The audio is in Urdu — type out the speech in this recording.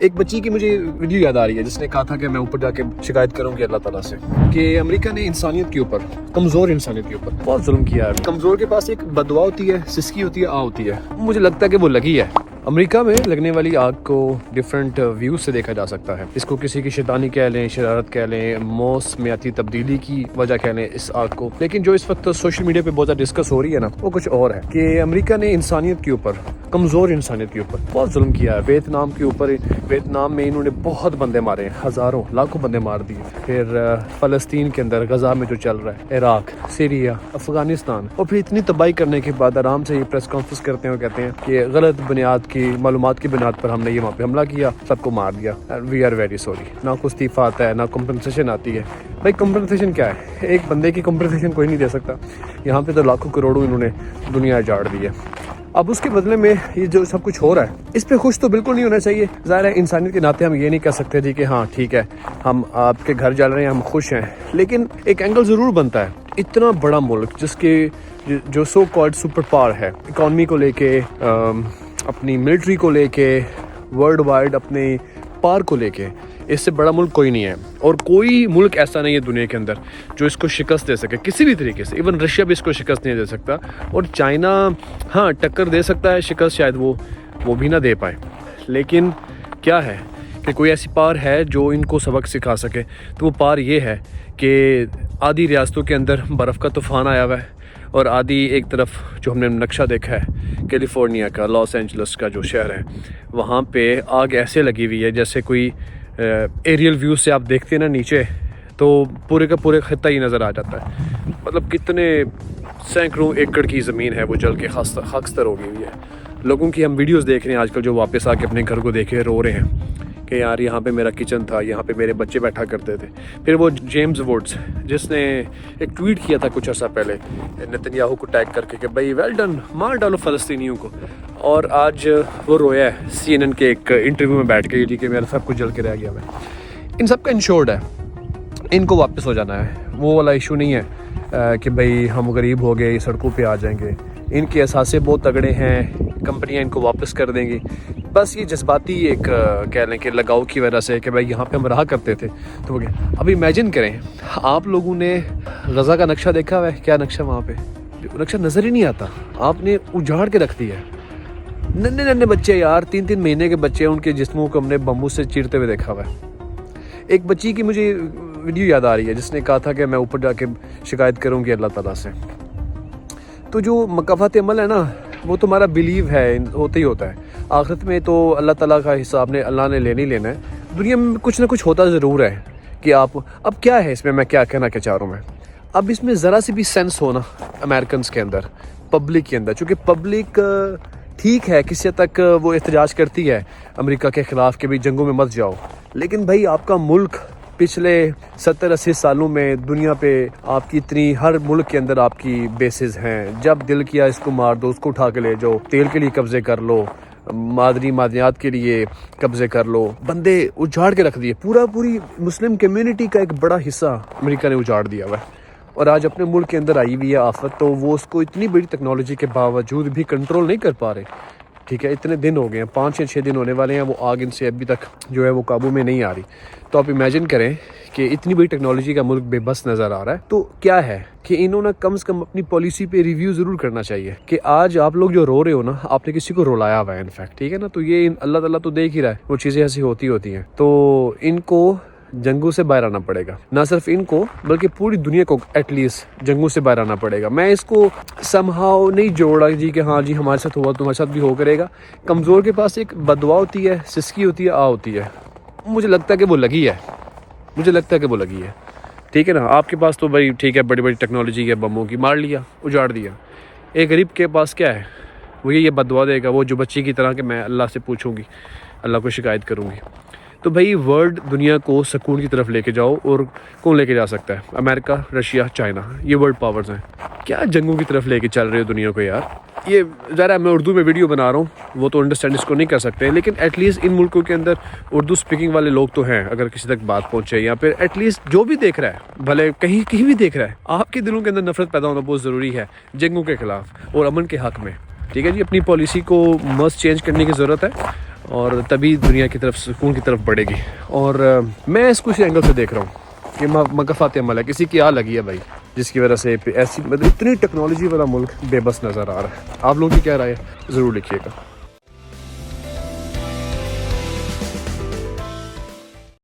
ایک بچی کی مجھے ویڈیو یاد آ رہی ہے جس نے کہا تھا کہ میں اوپر جا کے شکایت کروں گی اللہ تعالیٰ سے کہ امریکہ نے انسانیت کے اوپر، کمزور انسانیت کے اوپر بہت ظلم کیا ہے۔ کمزور کے پاس ایک بددعا ہوتی ہے، سسکی ہوتی ہے، ہوتی ہے۔ مجھے لگتا ہے کہ وہ لگی ہے۔ امریکہ میں لگنے والی آگ کو ڈیفرنٹ ویوز سے دیکھا جا سکتا ہے۔ اس کو کسی کی شیطانی کہہ لیں، شرارت کہہ لیں، موسمیاتی تبدیلی کی وجہ کہہ لیں اس آگ کو، لیکن جو اس وقت سوشل میڈیا پہ بہت زیادہ ڈسکس ہو رہی ہے نا، وہ کچھ اور ہے کہ امریکہ نے انسانیت کے اوپر، کمزور انسانیت کے اوپر بہت ظلم کیا ہے۔ ویتنام کے اوپر، ویتنام میں انہوں نے بہت بندے مارے ہیں، ہزاروں لاکھوں بندے مار دیے۔ پھر فلسطین کے اندر غزہ میں جو چل رہا ہے، عراق، سیریا، افغانستان، اور پھر اتنی تباہی کرنے کے بعد آرام سے یہ پریس کانفرنس کرتے ہیں اور کہتے ہیں کہ غلط بنیاد کی معلومات کی بنیاد پر ہم نے یہ وہاں پہ حملہ کیا، سب کو مار دیا، وی آر ویری سوری۔ نہ کوئی استعفیٰ آتا ہے، نہ کمپنسیشن آتی ہے۔ بھائی کمپنسیشن کیا ہے؟ ایک بندے کی کمپنسیشن کوئی نہیں دے سکتا۔ یہاں پہ تو لاکھوں کروڑوں انہوں نے دنیا اجاڑ دی ہے۔ اب اس کے بدلے میں یہ جو سب کچھ ہو رہا ہے، اس پہ خوش تو بالکل نہیں ہونا چاہیے۔ ظاہر ہے انسانیت کے ناطے ہم یہ نہیں کہہ سکتے جی کہ ہاں ٹھیک ہے، ہم آپ کے گھر جل رہے ہیں، ہم خوش ہیں، لیکن ایک اینگل ضرور بنتا ہے۔ اتنا بڑا ملک جس کے جو سو کالڈ سپر پاور ہے، اکانومی کو لے کے، اپنی ملٹری کو لے کے، ورلڈ وائڈ اپنے پار کو لے کے، اس سے بڑا ملک کوئی نہیں ہے، اور کوئی ملک ایسا نہیں ہے دنیا کے اندر جو اس کو شکست دے سکے کسی بھی طریقے سے۔ ایون رشیا بھی اس کو شکست نہیں دے سکتا، اور چائنا ہاں ٹکر دے سکتا ہے، شکست شاید وہ بھی نہ دے پائے۔ لیکن کیا ہے کہ کوئی ایسی پار ہے جو ان کو سبق سکھا سکے، تو وہ پار یہ ہے کہ آدھی ریاستوں کے اندر برف کا طوفان آیا ہوا ہے، اور آدھی ایک طرف جو ہم نے نقشہ دیکھا ہے کیلیفورنیا کا، لاس اینجلس کا جو شہر ہے، وہاں پہ آگ ایسے لگی ہوئی ہے جیسے کوئی ایریل ویو سے آپ دیکھتے ہیں نا نیچے، تو پورے کا پورے خطہ ہی نظر آ جاتا ہے۔ مطلب کتنے سینکڑوں ایکڑ کی زمین ہے وہ جل کے خاکستر ہو گئی ہوئی ہے۔ لوگوں کی ہم ویڈیوز دیکھ رہے ہیں آج کل جو واپس آ کے اپنے گھر کو دیکھے رو رہے ہیں کہ یار یہاں پہ میرا کچن تھا، یہاں پہ میرے بچے بیٹھا کرتے تھے۔ پھر وہ جیمز ووڈز جس نے ایک ٹویٹ کیا تھا کچھ عرصہ پہلے نتنیاہو کو ٹیگ کر کے کہ بھائی ویل ڈن، مار ڈالو فلسطینیوں کو، اور آج وہ رویا ہے CNN کے ایک انٹرویو میں بیٹھ کے کہ میرا سب کچھ جل کے رہ گیا ہے۔ ان سب کا انشورڈ ہے، ان کو واپس ہو جانا ہے، وہ والا ایشو نہیں ہے کہ بھئی ہم غریب ہو گئے سڑکوں پہ آ جائیں گے۔ ان کے اثاثے بہت تگڑے ہیں، کمپنیاں ان کو واپس کر دیں گی۔ بس یہ جذباتی ایک کہہ لیں کہ لگاؤ کی وجہ سے کہ بھائی یہاں پہ ہم رہا کرتے تھے تو ہو گیا۔ اب امیجن کریں آپ لوگوں نے غزہ کا نقشہ دیکھا ہوا ہے، کیا نقشہ وہاں پہ؟ نقشہ نظر ہی نہیں آتا، آپ نے اجاڑ کے رکھ دیا ہے۔ ننے بچے یار، 3 مہینے کے بچے، ان کے جسموں کو ہم نے بمبو سے چیرتے ہوئے دیکھا ہوا ہے۔ ایک بچی کی مجھے ویڈیو یاد آ رہی ہے جس نے کہا تھا کہ میں اوپر جا کے شکایت کروں گی اللہ تعالیٰ سے۔ تو جو مکافات عمل ہے نا، وہ تمہارا بلیو ہے، ہوتا ہی ہوتا ہے۔ آخرت میں تو اللہ تعالیٰ کا حساب نے اللہ نے لینا ہے۔ دنیا میں کچھ نہ کچھ ہوتا ضرور ہے کہ آپ اب کیا ہے اس میں کیا کہنا کہ چاہ رہا ہوں میں، اب اس میں ذرا سی بھی سینس ہونا امریکنز کے اندر، پبلک کے اندر، چونکہ پبلک ٹھیک ہے کسی حد تک وہ احتجاج کرتی ہے امریکہ کے خلاف کہ بھئی جنگوں میں مت جاؤ، لیکن بھائی آپ کا ملک پچھلے 70-80 سالوں میں دنیا پہ آپ کی اتنی، ہر ملک کے اندر آپ کی بیسز ہیں، جب دل کیا اس کو مار دو، اس کو اٹھا کے لے جاؤ، تیل کے لیے قبضے کر لو، معدنیات کے لیے قبضے کر لو، بندے اجاڑ کے رکھ دیے۔ پوری مسلم کمیونٹی کا ایک بڑا حصہ امریکہ نے اجاڑ دیا ہوا ہے، اور آج اپنے ملک کے اندر آئی ہوئی ہے آفت، تو وہ اس کو اتنی بڑی ٹیکنالوجی کے باوجود بھی کنٹرول نہیں کر پا رہے۔ ٹھیک ہے، اتنے دن ہو گئے ہیں، 5 یا 6 دن ہونے والے ہیں، وہ آگ ان سے ابھی تک جو ہے وہ قابو میں نہیں آ رہی۔ تو آپ امیجن کریں کہ اتنی بڑی ٹیکنالوجی کا ملک بے بس نظر آ رہا ہے، تو کیا ہے کہ انہوں نے کم سے کم اپنی پالیسی پہ ریویو ضرور کرنا چاہیے کہ آج آپ لوگ جو رو رہے ہو نا، آپ نے کسی کو رلایا ہوا ہے انفیکٹ، ٹھیک ہے نا، تو یہ اللہ تعالیٰ تو دیکھ ہی رہا ہے، وہ چیزیں ایسی ہوتی ہیں، تو ان کو جنگوں سے باہر آنا پڑے گا، نہ صرف ان کو بلکہ پوری دنیا کو ایٹ لیسٹ جنگوں سے باہر آنا پڑے گا۔ میں اس کو سمہاؤ نہیں جوڑا جی کہ ہاں جی ہمارے ساتھ ہوا تمہارے ساتھ بھی ہو کرے گا۔ کمزور کے پاس ایک بددعا ہوتی ہے، سسکی ہوتی ہے، ہوتی ہے۔ مجھے لگتا ہے کہ وہ لگی ہے، ٹھیک ہے نا۔ آپ کے پاس تو بھائی ٹھیک ہے، بڑی ٹیکنالوجی ہے، بموں کی مار لیا، اجاڑ دیا۔ ایک غریب کے پاس کیا ہے؟ وہ یہ بددعا دے گا، وہ جو بچی کی طرح کہ میں اللہ سے پوچھوں گی، اللہ کو شکایت کروں گی۔ تو بھائی ورلڈ دنیا کو سکون کی طرف لے کے جاؤ، اور کون لے کے جا سکتا ہے؟ امریکہ، رشیا، چائنا، یہ ورلڈ پاورز ہیں۔ کیا جنگوں کی طرف لے کے چل رہے ہو دنیا کو یار؟ یہ ذرا میں اردو میں ویڈیو بنا رہا ہوں، وہ تو انڈرسٹینڈ اس کو نہیں کر سکتے، لیکن ایٹ لیسٹ ان ملکوں کے اندر اردو سپیکنگ والے لوگ تو ہیں، اگر کسی تک بات پہنچے، یا پھر ایٹ لیسٹ جو بھی دیکھ رہا ہے، بھلے کہیں بھی دیکھ رہا ہے، آپ کے دلوں کے اندر نفرت پیدا ہونا بہت ضروری ہے جنگوں کے خلاف اور امن کے حق میں۔ ٹھیک ہے جی، اپنی پالیسی کو مست چینج کرنے کی ضرورت ہے، اور تبھی دنیا کی طرف سکون کی طرف بڑھے گی. اور میں اس کو اسی اینگل سے دیکھ رہا ہوں کہ مقفات عمل ہے, کسی کی آ لگی ہے بھائی, جس کی وجہ سے ایسی اتنی ٹیکنالوجی والا ملک بے بس نظر آ رہا ہے. آپ لوگوں کی کیا رائے ہے ضرور لکھیے گا.